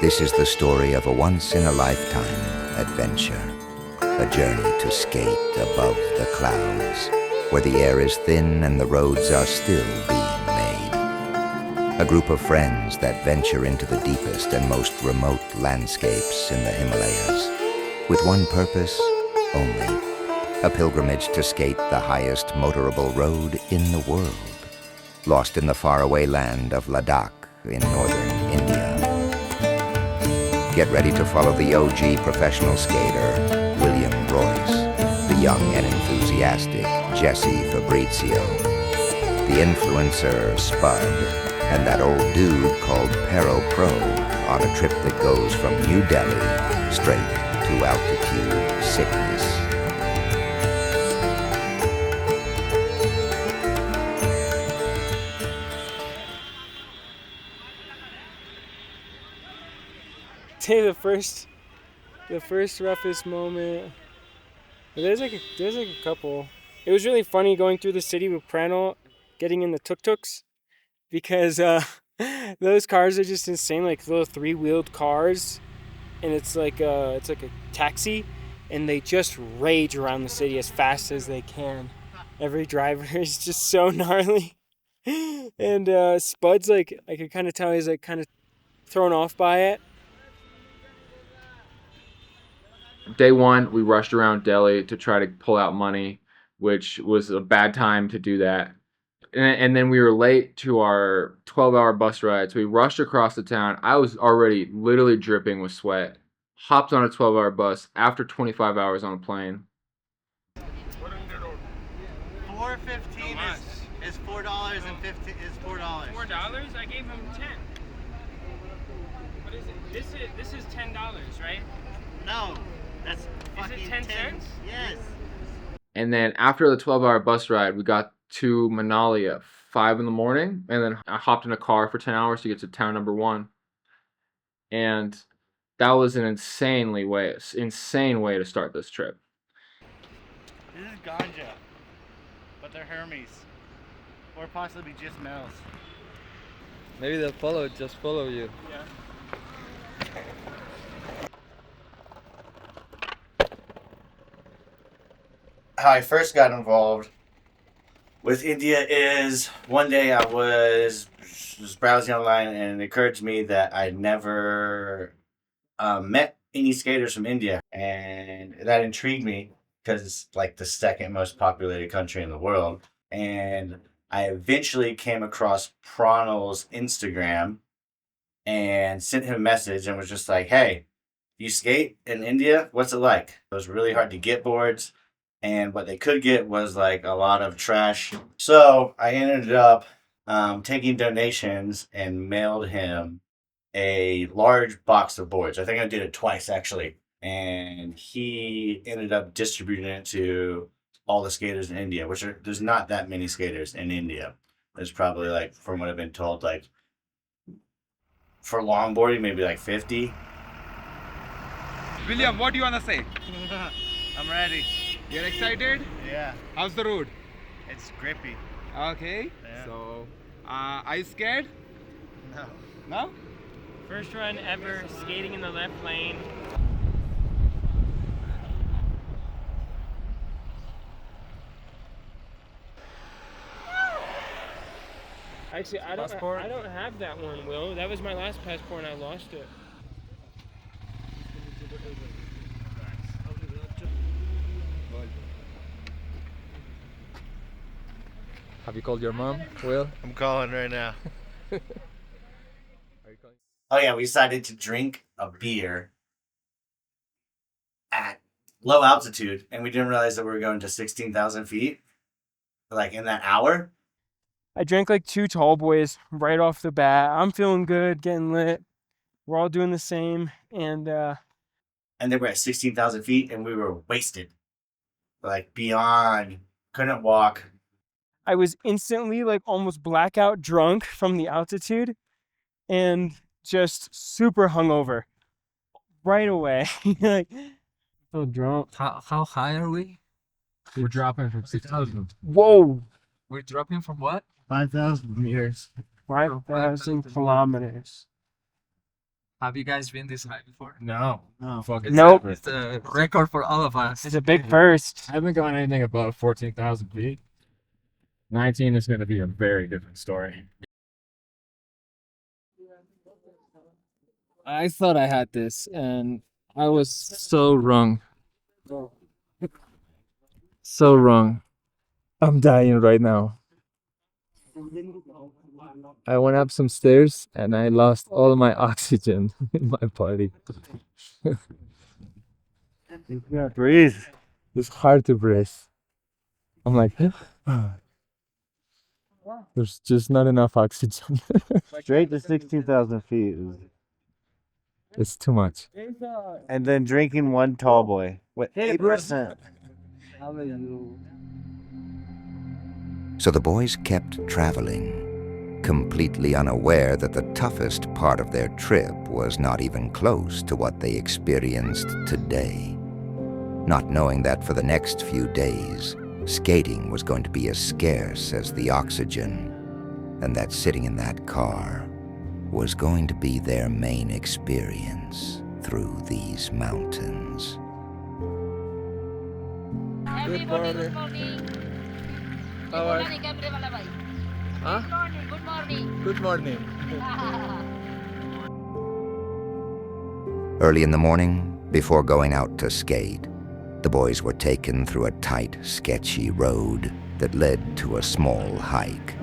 This is the story of a once-in-a-lifetime adventure. A journey to skate above the clouds, where the air is thin and the roads are still being made. A group of friends that venture into the deepest and most remote landscapes in the Himalayas, with one purpose only: a pilgrimage to skate the highest motorable road in the world, lost in the faraway land of Ladakh in northern India. Get ready to follow the OG professional skater, William Royce, the young and enthusiastic Jesse Fabrizio, the influencer Spud, and that old dude called Pero Pro on a trip that goes from New Delhi straight to altitude sickness. Say the first roughest moment. There's like a couple. It was really funny going through the city with Pranal, getting in the tuk-tuks, because those cars are just insane, like little three-wheeled cars, and it's like a taxi, and they just rage around the city as fast as they can. Every driver is just so gnarly, and Spud's like, I could kind of tell he's like kind of thrown off by it. Day one, we rushed around Delhi to try to pull out money, which was a bad time to do that. And then we were late to our 12-hour bus ride, so we rushed across the town. I was already literally dripping with sweat. Hopped on a 12-hour bus after 25 hours on a plane. $4.15 is $4.50 is $4. $4? I gave him 10. What is it? This is $10, right? No, that's fucking Is it 10 cents? Yes. And then after the 12-hour bus ride, we got to Manali at 5 in the morning, and then I hopped in a car for 10 hours to get to town number 1. And that was an insane way to start this trip. This is ganja, but they're Hermes, or possibly just males. Maybe they'll just follow you. Yeah. How I first got involved with India is one day I was browsing online, and it occurred to me that I'd never met any skaters from India, and that intrigued me because it's like the second most populated country in the world. And I eventually came across Pranal's Instagram and sent him a message and was just like, "Hey, you skate in India? What's it like?" It was really hard to get boards, and what they could get was like a lot of trash. So I ended up taking donations and mailed him a large box of boards. I think I did it twice actually. And he ended up distributing it to all the skaters in India, there's not that many skaters in India. There's probably, like, from what I've been told, like, for longboarding, maybe like 50. William, what do you want to say? I'm ready. You're excited? Yeah. How's the road? It's grippy. Okay. Yeah. So, are you scared? No. No? First run ever, skating in the left lane. Actually, I don't have that one, Will. That was my last passport and I lost it. Have you called your mom, Will? I'm calling right now. Are you calling? Oh yeah, we decided to drink a beer at low altitude, and we didn't realize that we were going to 16,000 feet, like in that hour. I drank like 2 tall boys right off the bat. I'm feeling good, getting lit. We're all doing the same, and they were at 16,000 feet, and we were wasted, like beyond. Couldn't walk. I was instantly like almost blackout drunk from the altitude, and just super hungover right away. Like, so drunk. How high are we? We're dropping from 6,000. Whoa! We're dropping from what? 5,000 meters. 5,000 kilometers. Have you guys been this high before? No. It's Nope. It's a record for all of us. It's a big first. I haven't gone anything above 14,000 feet. 19 is going to be a very different story. I thought I had this, and I was so wrong. So wrong. I'm dying right now. I went up some stairs and I lost all my oxygen in my body. Yeah, breathe. It's hard to breathe. I'm like, there's just not enough oxygen. Straight to 16,000 feet. It's too much. And then drinking one tall boy. What, 8%? So the boys kept traveling, completely unaware that the toughest part of their trip was not even close to what they experienced today. Not knowing that for the next few days, skating was going to be as scarce as the oxygen, and that sitting in that car was going to be their main experience through these mountains. Good morning. How are you? Huh? Good morning. Good morning. Early in the morning, before going out to skate, the boys were taken through a tight, sketchy road that led to a small hike.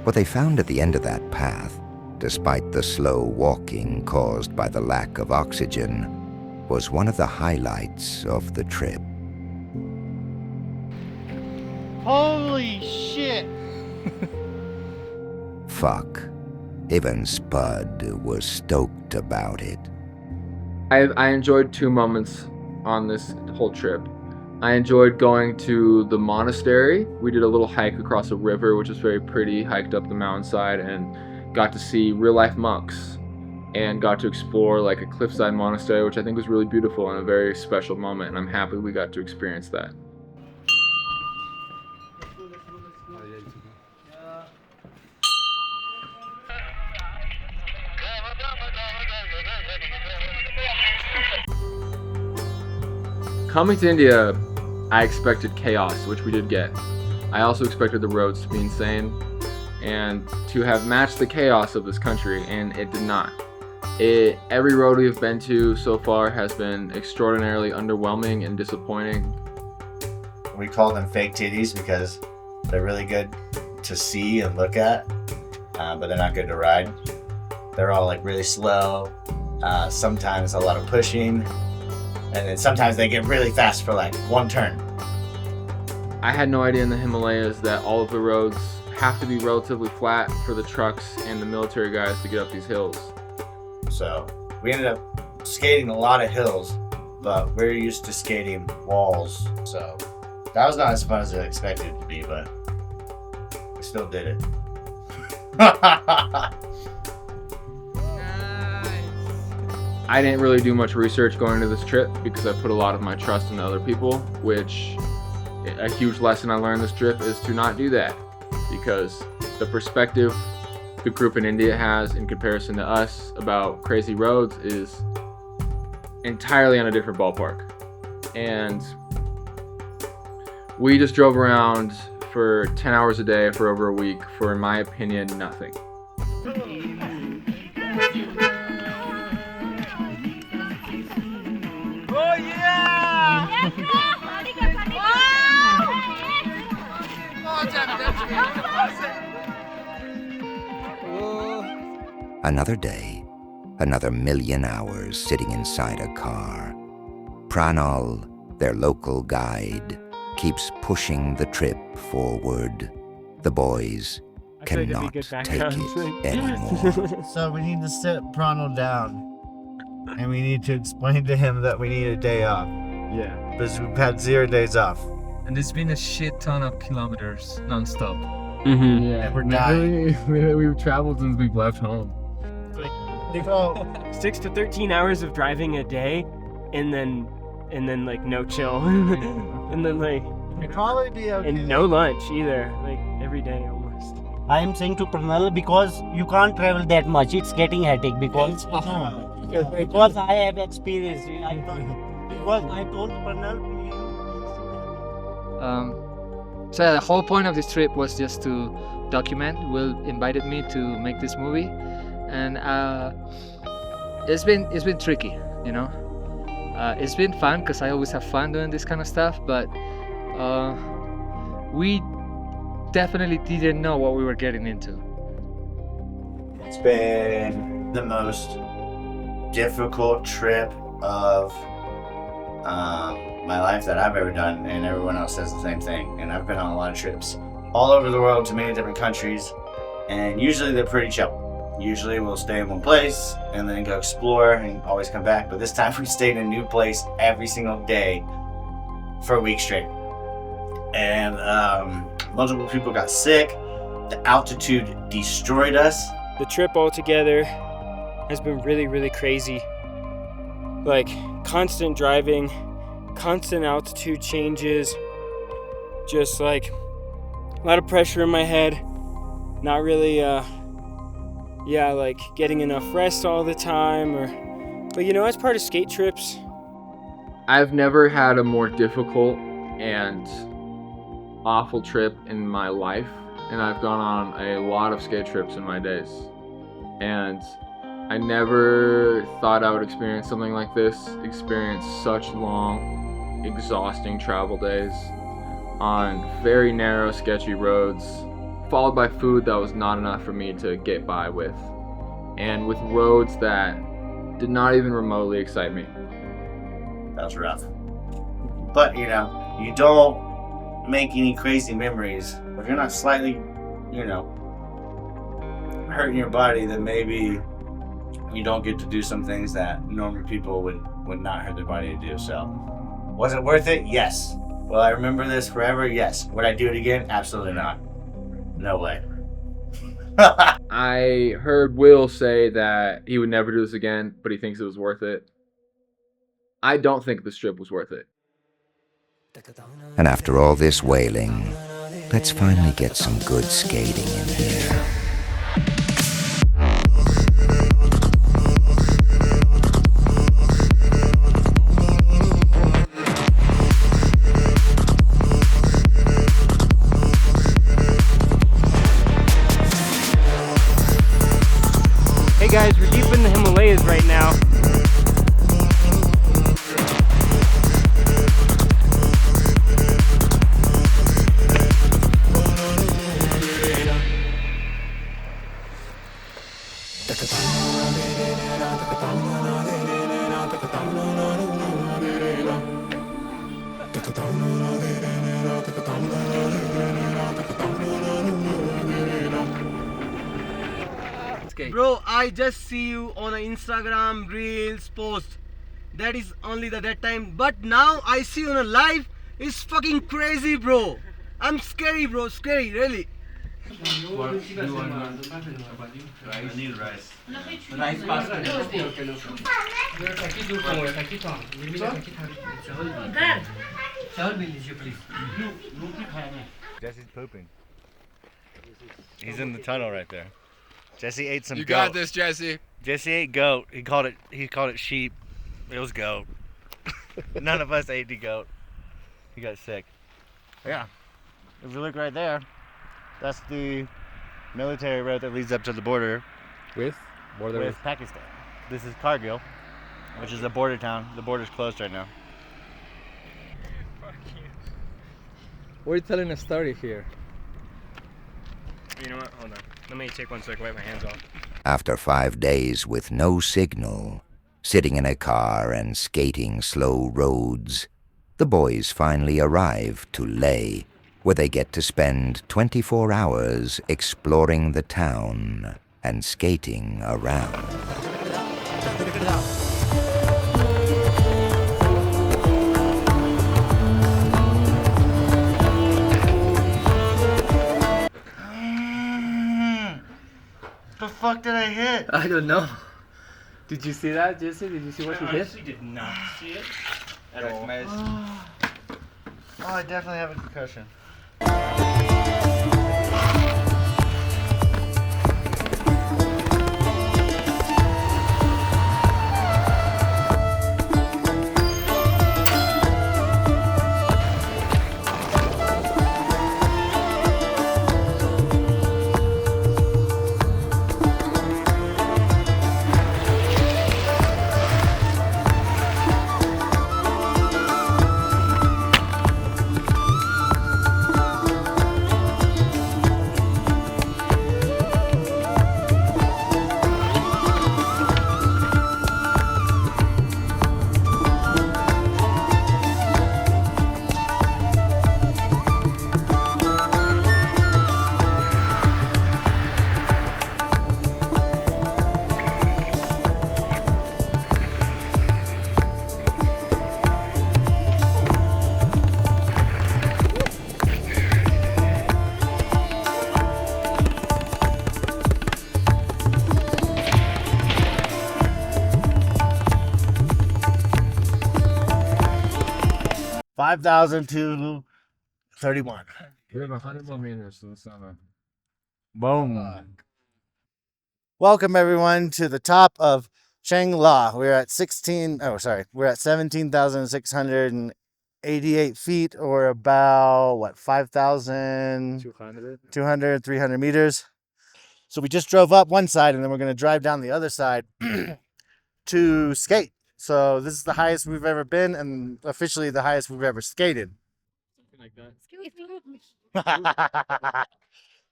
What they found at the end of that path, despite the slow walking caused by the lack of oxygen, was one of the highlights of the trip. Holy shit! Fuck. Even Spud was stoked about it. I enjoyed two moments on this whole trip. I enjoyed going to the monastery. We did a little hike across a river, which was very pretty, hiked up the mountainside and got to see real life monks and got to explore like a cliffside monastery, which I think was really beautiful and a very special moment, and I'm happy we got to experience that. Coming to India, I expected chaos, which we did get. I also expected the roads to be insane and to have matched the chaos of this country, and it did not. Every road we've been to so far has been extraordinarily underwhelming and disappointing. We call them fake titties because they're really good to see and look at, but they're not good to ride. They're all like really slow, sometimes a lot of pushing, and then sometimes they get really fast for like one turn. I had no idea in the Himalayas that all of the roads have to be relatively flat for the trucks and the military guys to get up these hills. So we ended up skating a lot of hills, but we're used to skating walls. So that was not as fun as I expected it to be, but we still did it. I didn't really do much research going into this trip because I put a lot of my trust in other people, which a huge lesson I learned this trip is to not do that, because the perspective the group in India has in comparison to us about crazy roads is entirely on a different ballpark. And we just drove around for 10 hours a day for over a week for, in my opinion, nothing. Oh yeah! Another day, another million hours sitting inside a car. Pranal, their local guide, keeps pushing the trip forward. The boys I feel like cannot it'd be good take background. it anymore. So we need to sit Pranal down, and we need to explain to him that we need a day off. Yeah. Because we've had 0 days off. And it's been a shit ton of kilometers non-stop. Mm-hmm. Yeah. We're dying. We've traveled since we've left home. So 6 to 13 hours of driving a day, and then like no chill, and then like it'll probably be okay. and no lunch either, like every day almost. I am saying to Pranal, because you can't travel that much, it's getting headache because Because I have experience. Because I told Pranal, So the whole point of this trip was just to document. Will invited me to make this movie, and it's been tricky, you know. It's been fun because I always have fun doing this kind of stuff, but we definitely didn't know what we were getting into. It's been the most difficult trip of my life that I've ever done, and everyone else says the same thing. And I've been on a lot of trips all over the world to many different countries, and usually they're pretty chill. Usually we'll stay in one place and then go explore and always come back. But this time we stayed in a new place every single day for a week straight. And multiple people got sick. The altitude destroyed us. The trip altogether has been really, really crazy. Like constant driving, constant altitude changes, just like a lot of pressure in my head, not really like getting enough rest all the time, but you know, as part of skate trips. I've never had a more difficult and awful trip in my life, and I've gone on a lot of skate trips in my days, and I never thought I would experience something like this, experience such long, exhausting travel days on very narrow, sketchy roads, followed by food that was not enough for me to get by with, and with roads that did not even remotely excite me. That was rough. But, you know, you don't make any crazy memories. If you're not slightly, you know, hurting your body, then maybe you don't get to do some things that normal people would not hurt their body to do. So, was it worth it? Yes. Will I remember this forever? Yes. Would I do it again? Absolutely not. No way. I heard Will say that he would never do this again, but he thinks it was worth it. I don't think this trip was worth it. And after all this wailing, let's finally get some good skating in here. Hey guys, we're deep in the Himalayas right now. Bro, I just see you on an Instagram Reels post. That is only that time. But now I see you on a live. It's fucking crazy, bro. I'm scary, bro. Scary, really. I need rice. Rice pasta. Jesse's pooping. He's in the tunnel right there. Jesse ate some goat. You got this, Jesse. Jesse ate goat. He called it sheep. It was goat. None of us ate the goat. He got sick. Yeah. If you look right there, that's the military road that leads up to the border With Pakistan. This is Kargil, which is a border town. The border's closed right now. We're telling a story here. You know what? Hold on. Let me take one so I can wipe my hands off. After 5 days with no signal, sitting in a car and skating slow roads, the boys finally arrive to Leh, where they get to spend 24 hours exploring the town and skating around. The fuck did I hit? I don't know. Did you see that, Jesse? Did you see what you hit? I honestly did not see it at all. Oh, I definitely have a concussion. 5,000 to 31. We have 100 more meters to the summit. Boom. Welcome everyone to the top of Shangla. We're at 17,688 feet, or about 5,200, 300 meters. So we just drove up one side and then we're going to drive down the other side to skate. So this is the highest we've ever been and officially the highest we've ever skated. Something like that.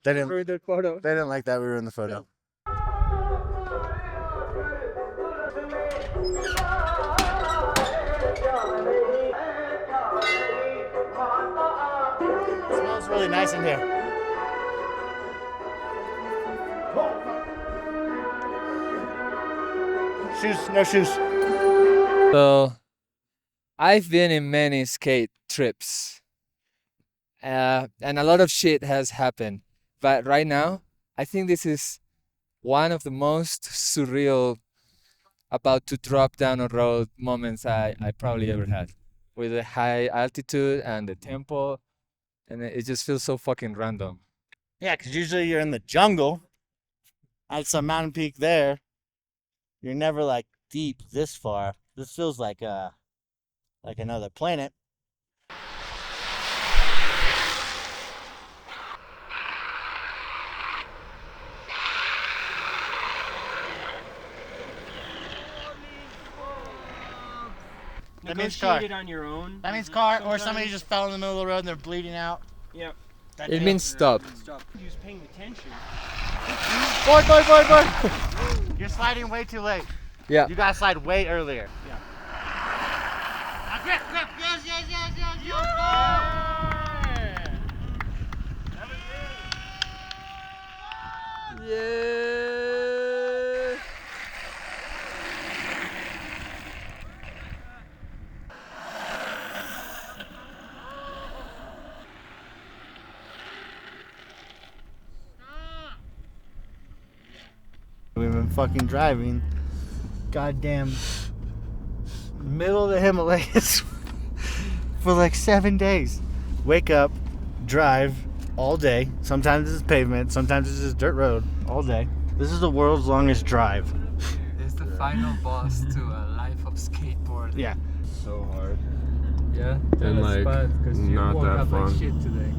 They didn't photo. They didn't like that we were in the photo. It smells really nice in here. Shoes, no shoes. So, I've been in many skate trips, and a lot of shit has happened. But right now, I think this is one of the most surreal about to drop down a road moments I probably ever had. With the high altitude and the tempo, and it just feels so fucking random. Yeah, because usually you're in the jungle at some mountain peak there. You're never like deep this far. This feels like another planet. That means car. Negotiate it on your own. That means car, or somebody just fell in the middle of the road and they're bleeding out. Yep. It means stop. Stop. Who's paying attention? Board! You're sliding way too late. Yeah. You gotta slide way earlier. Yeah. Grip! Yes! Yeah. We've been fucking driving goddamn middle of the Himalayas for like 7 days. Wake up, drive all day. Sometimes it's pavement, sometimes it's just dirt road all day. This is the world's longest drive. It's the final boss to a life of skateboarding. Yeah. So hard. Yeah. And, like, not woke that up like fun. shit today.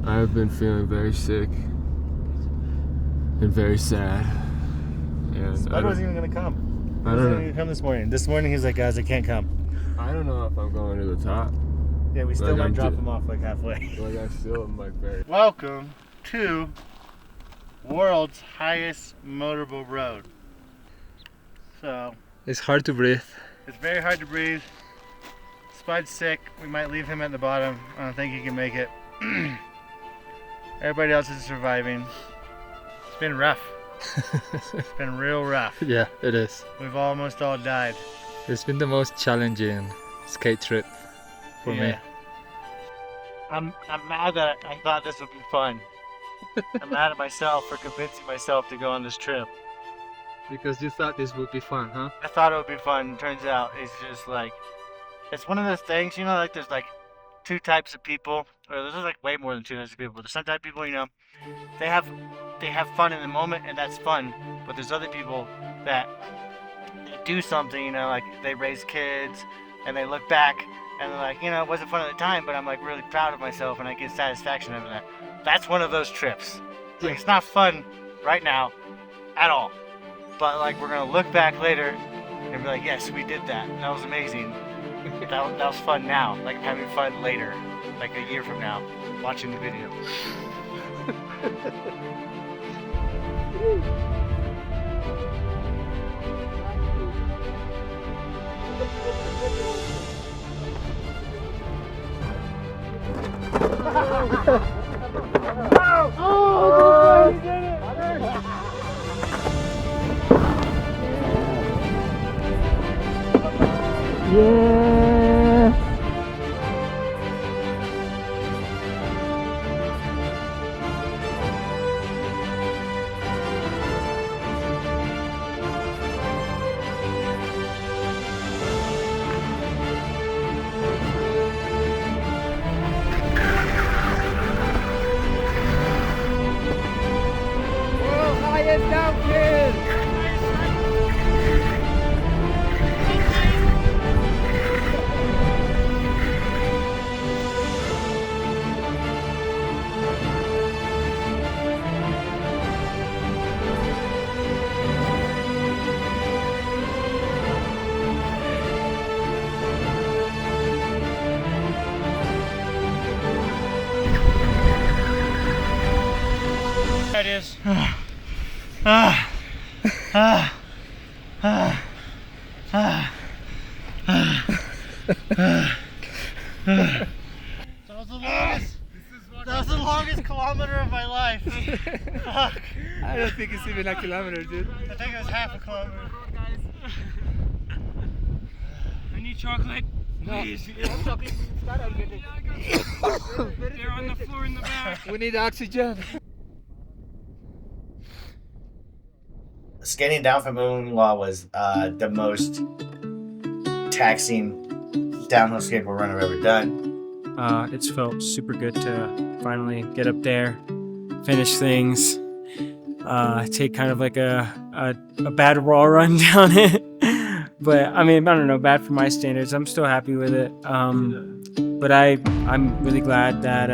I've been feeling very sick and very sad. And Spud wasn't even gonna come. He I wasn't don't even gonna come this morning. This morning he's like, guys, I can't come. I don't know if I'm going to the top. Yeah, we still Like, might I'm drop ju- him off like halfway. Like I still am like very. Welcome to world's highest motorable road. So It's hard to breathe. it's very hard to breathe. Spud's sick. We might leave him at the bottom. I don't think he can make it. Everybody else is surviving. It's been rough. It's been real rough. Yeah, it is. We've almost all died. It's been the most challenging skate trip for me. I'm mad that I thought this would be fun. I'm mad at myself for convincing myself to go on this trip. Because you thought this would be fun, huh? I thought it would be fun. Turns out it's just like, it's one of those things, you know, like there's like two types of people, or there's like way more than two types of people. There's some type of people, you know, they have fun in the moment and that's fun. But there's other people that they do something, you know, like they raise kids and they look back and they're like, you know, it wasn't fun at the time, but I'm like really proud of myself and I get satisfaction out of that. That's one of those trips. Like, it's not fun right now at all. But like we're gonna look back later and be like, yes, we did that. That was amazing. that was fun now. Like I'm having fun later, like a year from now, watching the video. That is. That was the longest kilometer of my life. Fuck. I don't think it's even a kilometer, dude. I think it was half a kilometer. I need chocolate. Please. They're on the floor in the back. We need oxygen. Skating down from Moonlaw was the most taxing downhill skateboard run I've ever done. It's felt super good to finally get up there, finish things, take kind of like a bad raw run down it. But I mean, I don't know, bad for my standards. I'm still happy with it. But I'm really glad that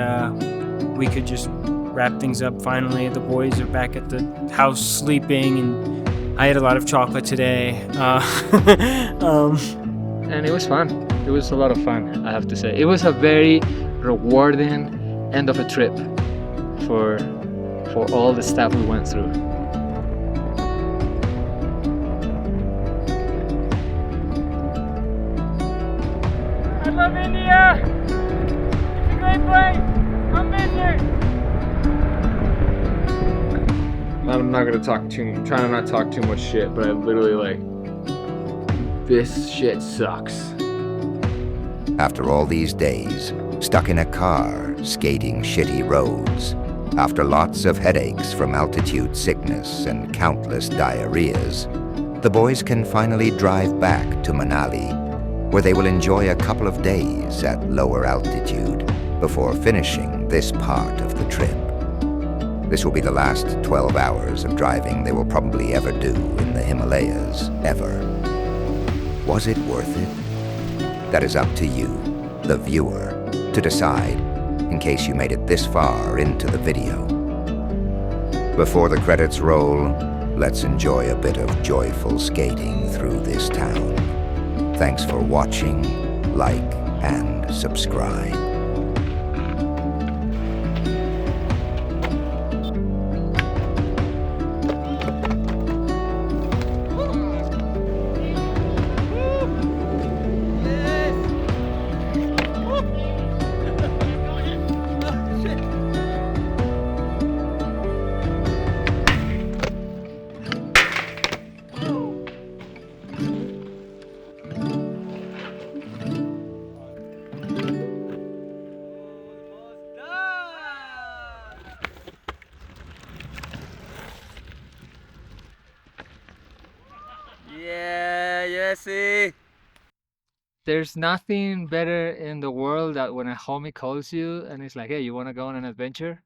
we could just wrap things up finally. The boys are back at the house sleeping, and I had a lot of chocolate today. And it was fun. It was a lot of fun, I have to say. It was a very rewarding end of a trip for all the stuff we went through. I love India. It's a great place. Come visit. I'm not gonna talk I'm trying to not talk too much shit, but I literally this shit sucks. After all these days, stuck in a car, skating shitty roads, after lots of headaches from altitude sickness and countless diarrheas, the boys can finally drive back to Manali, where they will enjoy a couple of days at lower altitude before finishing this part of the trip. This will be the last 12 hours of driving they will probably ever do in the Himalayas, ever. Was it worth it? That is up to you, the viewer, to decide, in case you made it this far into the video. Before the credits roll, let's enjoy a bit of joyful skating through this town. Thanks for watching, like, and subscribe. Yeah, Jesse. There's nothing better in the world that when a homie calls you and it's like, hey, you want to go on an adventure?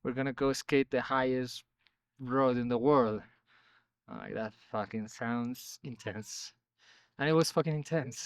We're gonna go skate the highest road in the world. I'm like, that fucking sounds intense. And it was fucking intense.